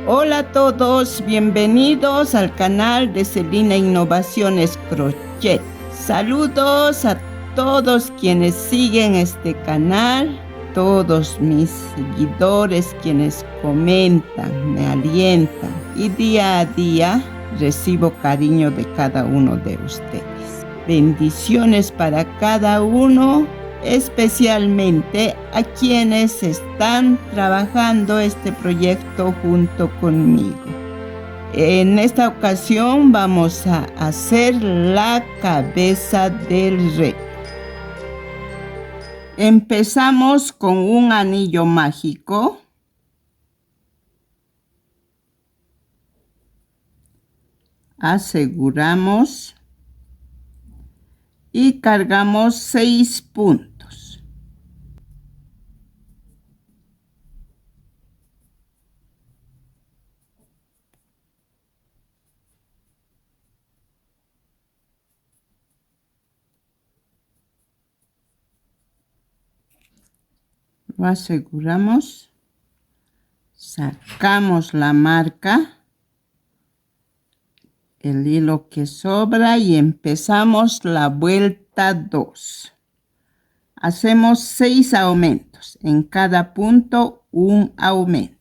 Hola a todos, bienvenidos al canal de Celina Innovaciones Crochet. Saludos a todos quienes siguen este canal, todos mis seguidores quienes comentan, me alientan y día a día recibo cariño de cada uno de ustedes. Bendiciones para cada uno, especialmente a quienes están trabajando este proyecto junto conmigo. En esta ocasión vamos a hacer la cabeza del rey. Empezamos con un anillo mágico. Aseguramos y cargamos 6 puntos. Lo aseguramos, sacamos la marca, el hilo que sobra y empezamos la vuelta 2. Hacemos 6 aumentos, en cada punto un aumento.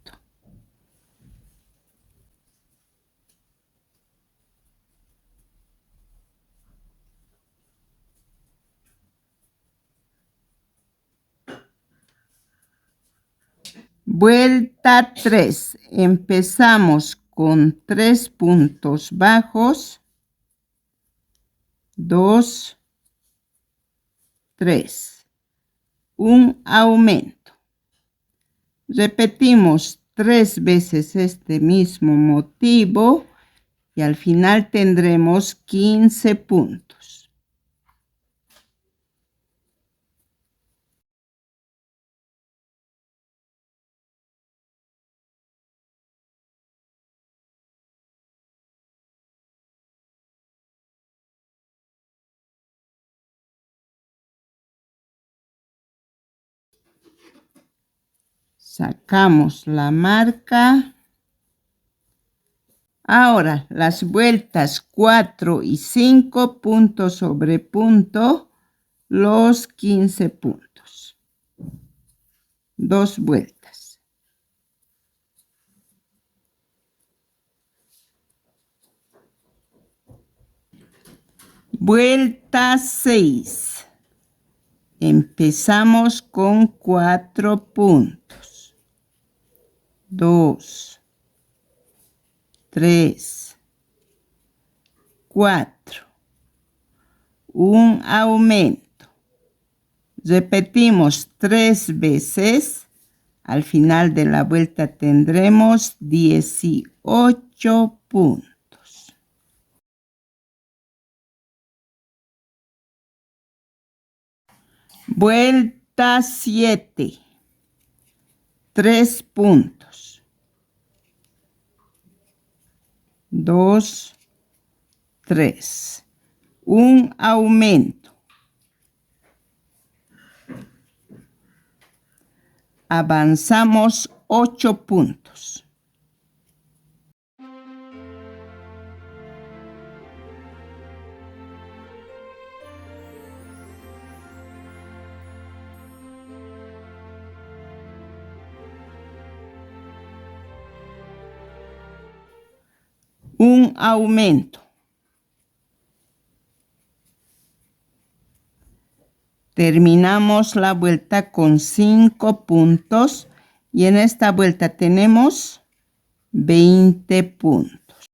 Vuelta 3. Empezamos con 3 puntos bajos. 2, 3. Un aumento. Repetimos 3 veces este mismo motivo y al final tendremos 15 puntos. Sacamos la marca. Ahora, las vueltas 4 y 5, punto sobre punto, los 15 puntos. 2 vueltas. Vuelta 6. Empezamos con 4 puntos. 2, 3, 4. Un aumento. Repetimos 3 veces. Al final de la vuelta tendremos 18 puntos. Vuelta 7. 3 puntos. 2, 3. Un aumento. Avanzamos 8 puntos. Un aumento. Terminamos la vuelta con 5 puntos y en esta vuelta tenemos 20 puntos.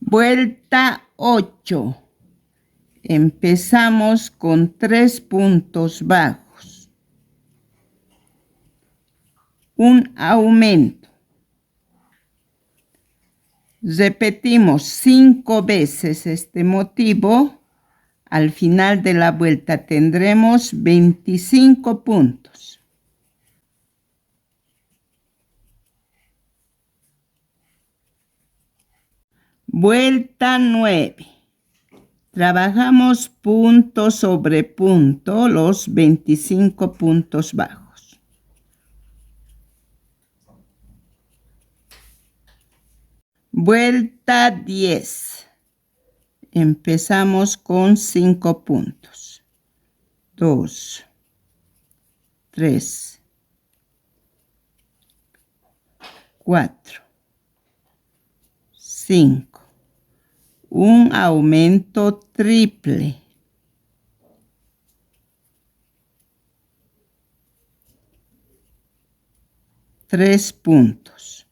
Vuelta 8. Empezamos con 3 puntos bajos. Un aumento. Repetimos 5 veces este motivo. Al final de la vuelta tendremos 25 puntos. Vuelta 9. Trabajamos punto sobre punto los 25 puntos bajos. Vuelta 10. Empezamos con 5 puntos. 2, 3, 4, 5. Un aumento triple. 3 puntos.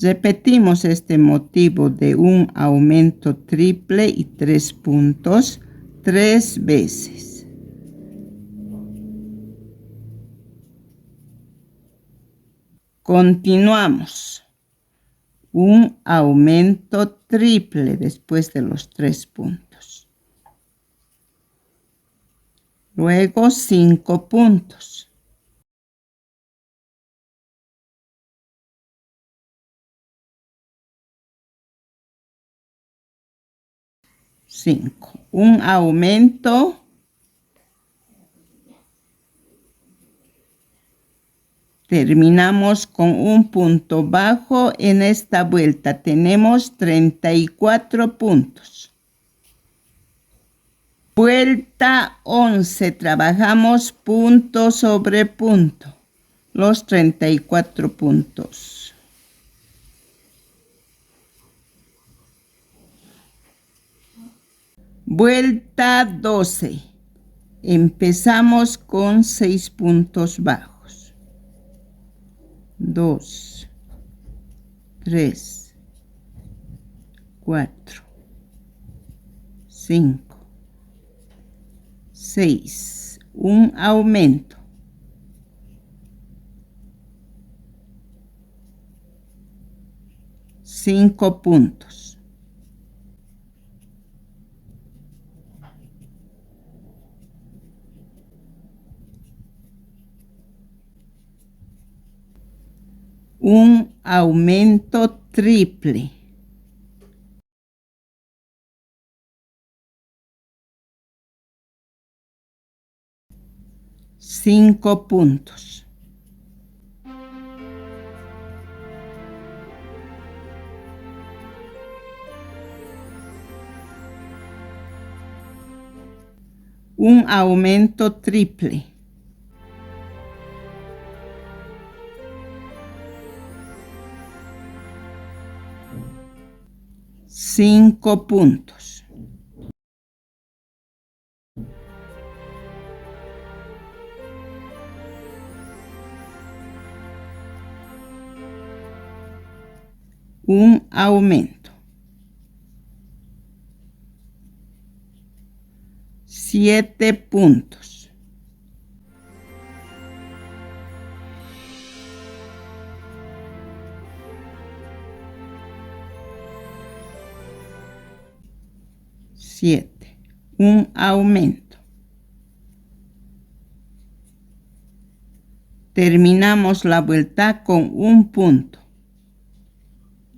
Repetimos este motivo de un aumento triple y 3 puntos 3 veces. Continuamos. Un aumento triple después de los 3 puntos. Luego 5 puntos. Un aumento terminamos con un punto bajo. En esta vuelta tenemos 34 puntos. Vuelta 11, trabajamos punto sobre punto, los 34 puntos. Vuelta 12. Empezamos con 6 puntos bajos. 2, 3, 4, 5, 6. Un aumento. Cinco puntos. Un aumento triple. 5 puntos. Un aumento triple. 5 puntos. Un aumento. 7 puntos. Un aumento. Terminamos la vuelta con un punto.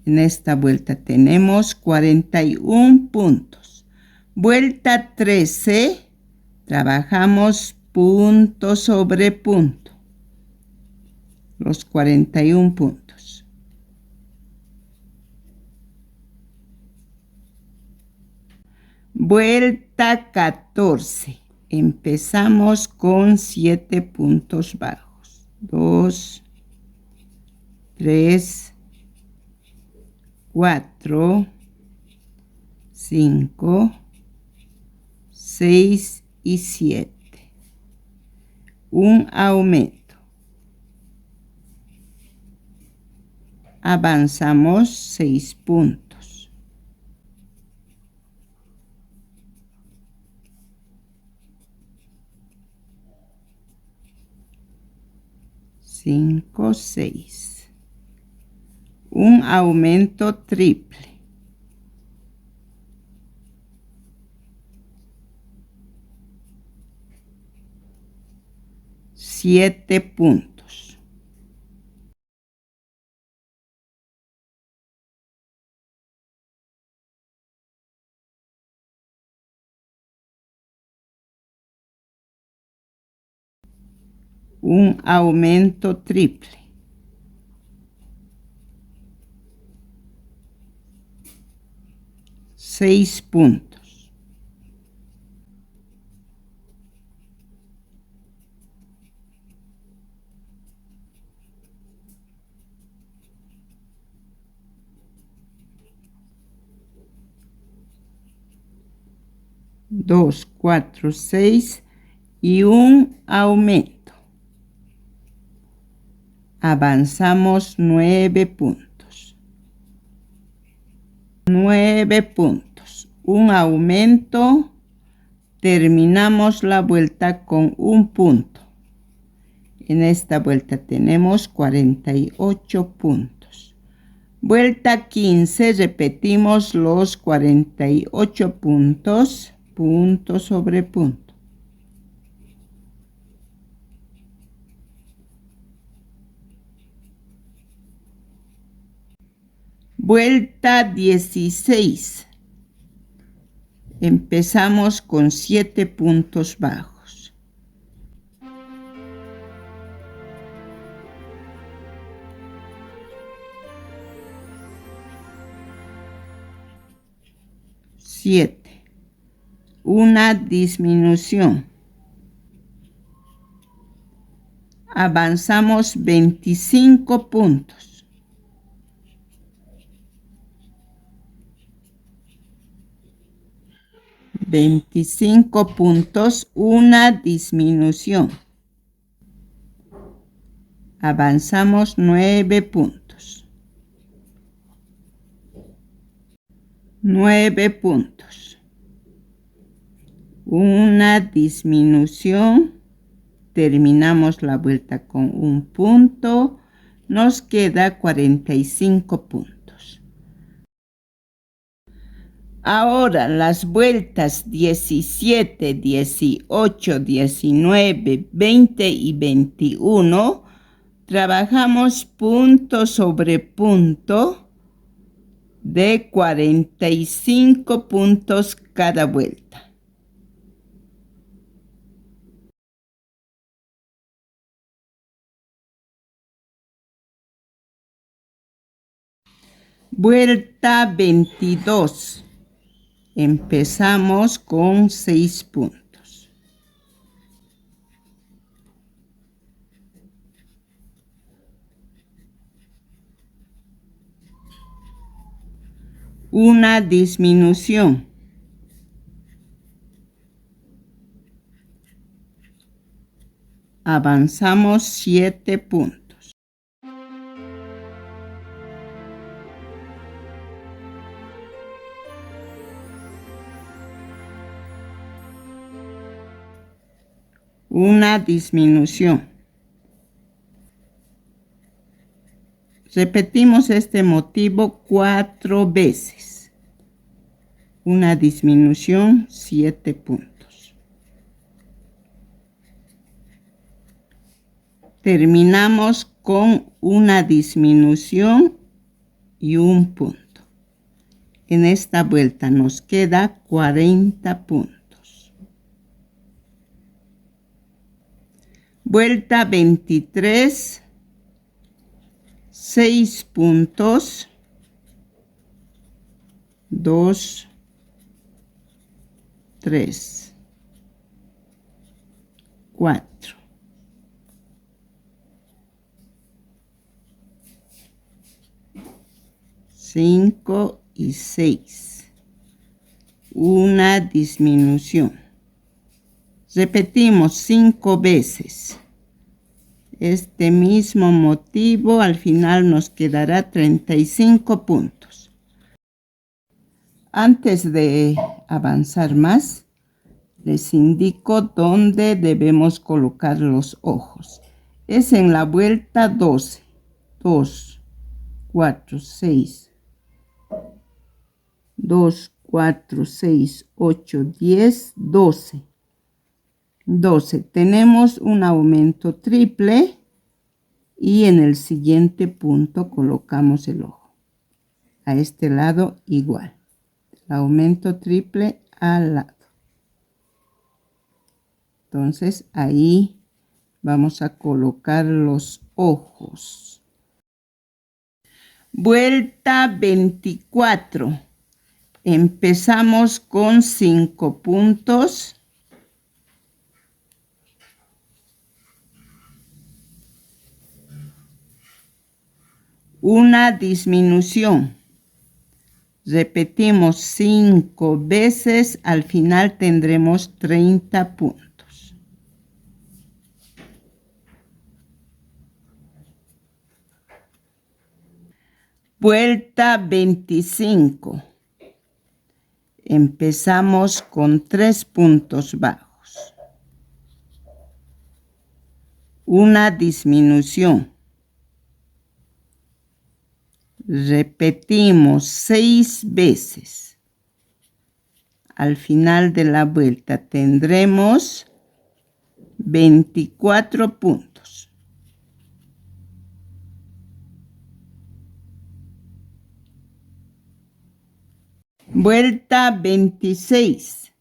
En esta vuelta tenemos 41 puntos. Vuelta 13. Trabajamos punto sobre punto. Los 41 puntos. Vuelta 14. Empezamos con 7 puntos bajos. 2, 3, 4, 5, 6 y 7. Un aumento. Avanzamos 6 puntos. 5, 6. Un aumento triple. 7 puntos. un aumento triple. Seis puntos. Dos, cuatro, seis y un aumento. Avanzamos 9 puntos. 9 puntos. Un aumento. Terminamos la vuelta con un punto. En esta vuelta tenemos 48 puntos. Vuelta 15, repetimos los 48 puntos, punto sobre punto. Vuelta 16. Empezamos con 7 puntos bajos. Siete. Una disminución. Avanzamos 25 puntos. $25, una disminución. Avanzamos 9 puntos. 9 puntos. Una disminución. Terminamos la vuelta con un punto. Nos queda 45 puntos. Ahora las vueltas 17, 18, 19, 20 y 21 trabajamos punto sobre punto de 45 puntos cada vuelta. Vuelta 22. Empezamos con 6 puntos. Una disminución. Avanzamos 7 puntos. Una disminución. Repetimos este motivo 4 veces. Una disminución, 7 puntos. Terminamos con una disminución y un punto. En esta vuelta nos queda 40 puntos. Vuelta 23, 6 puntos, 2, 3, 4. Cinco y 6. Una disminución. Repetimos 5 veces. Este mismo motivo al final nos quedará 35 puntos. Antes de avanzar más, les indico dónde debemos colocar los ojos. Es en la vuelta 12. 2, 4, 6. 2, 4, 6, 8, 10, 12. 12. Tenemos un aumento triple y en el siguiente punto colocamos el ojo. A este lado igual. El aumento triple al lado. Entonces ahí Vamos a colocar los ojos. Vuelta 24. Empezamos con 5 puntos. Una disminución. Repetimos 5 veces, al final tendremos 30 puntos. Vuelta 25. Empezamos con 3 puntos bajos. Una disminución. Repetimos 6 veces. Al final de la vuelta tendremos 24 puntos. Vuelta 26.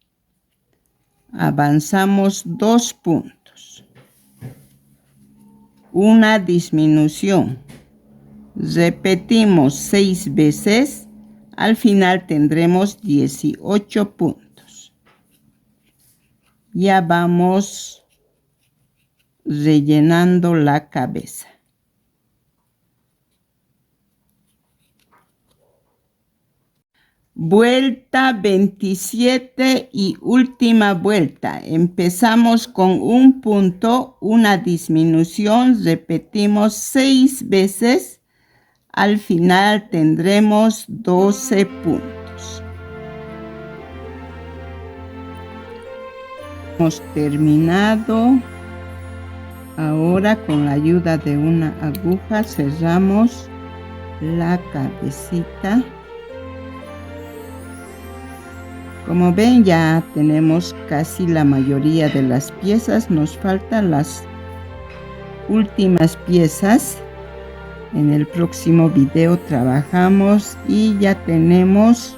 Avanzamos 2 puntos. Una disminución. Repetimos 6 veces. Al final tendremos 18 puntos. Ya vamos rellenando la cabeza. Vuelta 27 y última vuelta. Empezamos con 1 punto, una disminución. Repetimos 6 veces. Al final tendremos 12 puntos. Hemos terminado. Ahora con la ayuda de una aguja cerramos la cabecita. Como ven, ya tenemos casi la mayoría de las piezas. Nos faltan las últimas piezas. En el próximo video trabajamos y ya tenemos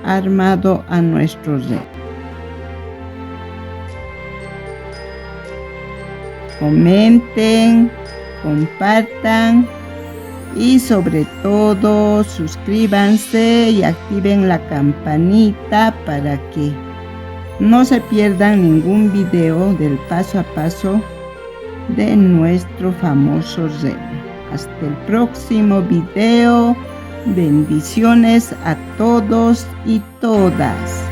armado a nuestro reno. Comenten, compartan y sobre todo suscríbanse y activen la campanita para que no se pierdan ningún video del paso a paso de nuestro famoso reno. Hasta el próximo video. Bendiciones a todos y todas.